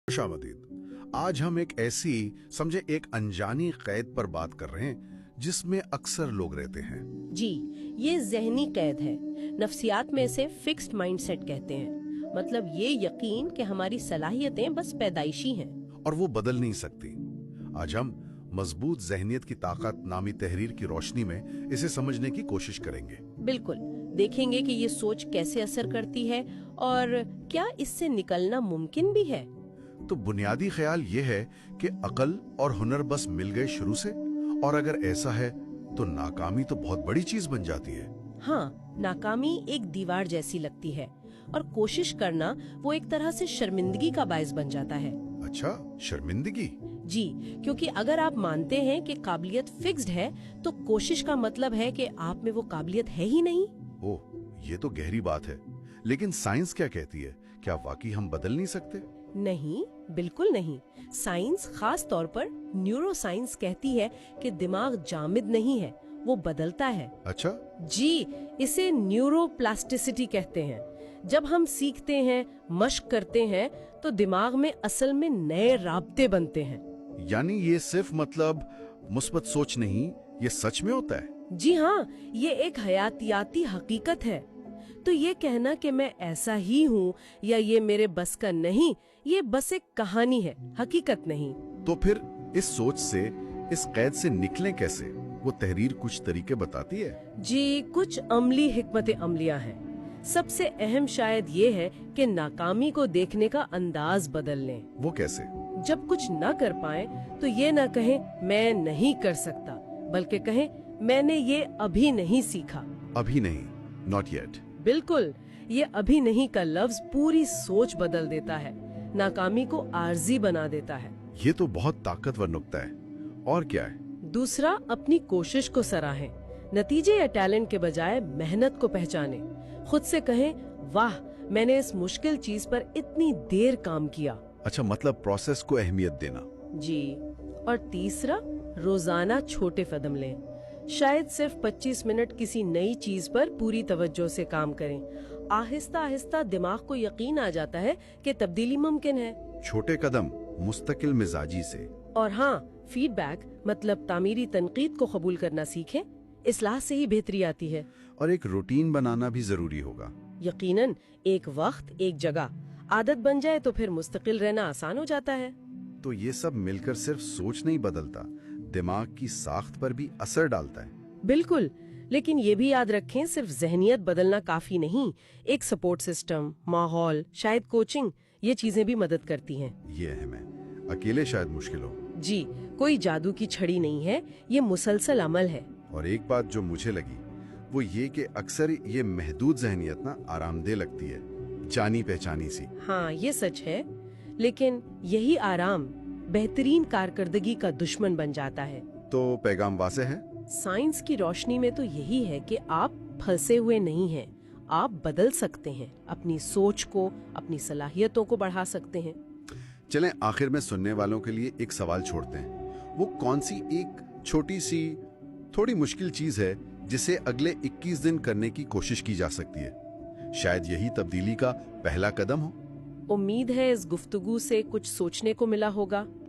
खुशामदीद। आज हम एक ऐसी समझे एक अनजानी कैद पर बात कर रहे हैं जिसमें अक्सर लोग रहते हैं। जी, ये ज़हनी कैद है। नफ्सियात में इसे फिक्स्ड माइंडसेट कहते हैं। मतलब ये यकीन कि हमारी सलाहियतें बस पैदाइशी हैं और वो बदल नहीं सकती। आज हम मजबूत जहनियत की ताकत नामी तहरीर की रोशनी में इसे समझने की कोशिश करेंगे। बिल्कुल, देखेंगे कि ये सोच कैसे असर करती है और क्या इससे निकलना मुमकिन भी है। तो बुनियादी ख्याल ये है कि अकल और हुनर बस मिल गए शुरू से, और अगर ऐसा है तो नाकामी तो बहुत बड़ी चीज बन जाती है। हाँ, नाकामी एक दीवार जैसी लगती है और कोशिश करना वो एक तरह से शर्मिंदगी का बायस बन जाता है। अच्छा, शर्मिंदगी? जी, क्योंकि अगर आप मानते हैं कि काबिलियत फिक्स्ड है तो कोशिश का मतलब है कि आप में वो काबिलियत है ही नहीं। ओह, ये तो गहरी बात है। लेकिन साइंस क्या कहती है? क्या वाकई हम बदल नहीं सकते? नहीं, बिल्कुल नहीं। साइंस, खास तौर पर न्यूरो साइंस कहती है कि दिमाग जामिद नहीं है, वो बदलता है। अच्छा। जी, इसे न्यूरोप्लास्टिसिटी कहते हैं। जब हम सीखते हैं, मश्क करते हैं, तो दिमाग में असल में नए राब्ते बनते हैं। यानी ये सिर्फ मतलब मुस्बत सोच नहीं, ये सच में होता है? जी हाँ, ये एक हयातियाती हकीकत है। तो ये कहना कि मैं ऐसा ही हूँ या ये मेरे बस का नहीं, ये बस एक कहानी है, हकीकत नहीं। तो फिर इस सोच से, इस कैद से निकलें कैसे? वो तहरीर कुछ तरीके बताती है। जी, कुछ अमली हिकमत अमलियाँ हैं। सबसे अहम शायद ये है कि नाकामी को देखने का अंदाज बदल लें। वो कैसे? जब कुछ न कर पाए तो ये न कहें मैं नहीं कर सकता, बल्कि कहें मैंने ये अभी नहीं सीखा। अभी नहीं, नॉट येट। बिल्कुल, ये अभी नहीं का लफ्ज पूरी सोच बदल देता है, नाकामी को आर्जी बना देता है। ये तो बहुत ताकतवर नुक्ता है। और क्या है? दूसरा, अपनी कोशिश को सराहें। नतीजे या टैलेंट के बजाय मेहनत को पहचानें। खुद से कहें, वाह, मैंने इस मुश्किल चीज पर इतनी देर काम किया। अच्छा, मतलब प्रोसेस को अहमियत देना। जी। और तीसरा, रोजाना छोटे कदम लें। शायद सिर्फ 25 मिनट किसी नई चीज पर पूरी तवज्जो से काम करें। आहिस्ता आहिस्ता दिमाग को यकीन आ जाता है कि तब्दीली मुमकिन है। छोटे कदम, मुस्तकिल मिजाजी से। और हाँ, फीडबैक मतलब तामीरी तनकीद को कबूल करना सीखें। इस्लाह से ही बेहतरी आती है। और एक रूटीन बनाना भी जरूरी होगा। यकीनन, एक वक्त एक जगह आदत बन जाए तो फिर मुस्तकिल रहना आसान हो जाता है। तो ये सब मिलकर सिर्फ सोच नहीं बदलता, दिमाग की साख्त पर भी असर डालता है। बिल्कुल, लेकिन ये भी याद रखें, सिर्फ जहनियत बदलना काफी नहीं। एक सपोर्ट सिस्टम, माहौल, शायद कोचिंग, ये चीजें भी मदद करती हैं। ये अहम है। अकेले शायद मुश्किल हो। जी, कोई जादू की छड़ी नहीं है, ये मुसलसल अमल है। और एक बात जो मुझे लगी वो ये कि अक्सर ये महदूद जहनियत ना आरामदेह लगती है, जानी पहचानी सी। हाँ, ये सच है, लेकिन यही आराम बेहतरीन कारकर्दगी का दुश्मन बन जाता है। तो पैगाम वाज़ेह है। साइंस की रोशनी में तो यही है कि आप फंसे हुए नहीं हैं, आप बदल सकते हैं, अपनी सोच को, अपनी सलाहियतों को बढ़ा सकते हैं। चलें, आखिर में सुनने वालों के लिए एक सवाल छोड़ते हैं। वो कौन सी एक छोटी सी, थोड़ी मुश्किल चीज है जिसे अगले 21 दिन करने की कोशिश की जा सकती है? शायद यही तब्दीली का पहला कदम हो। उम्मीद है इस गुफ्तगू से कुछ सोचने को मिला होगा।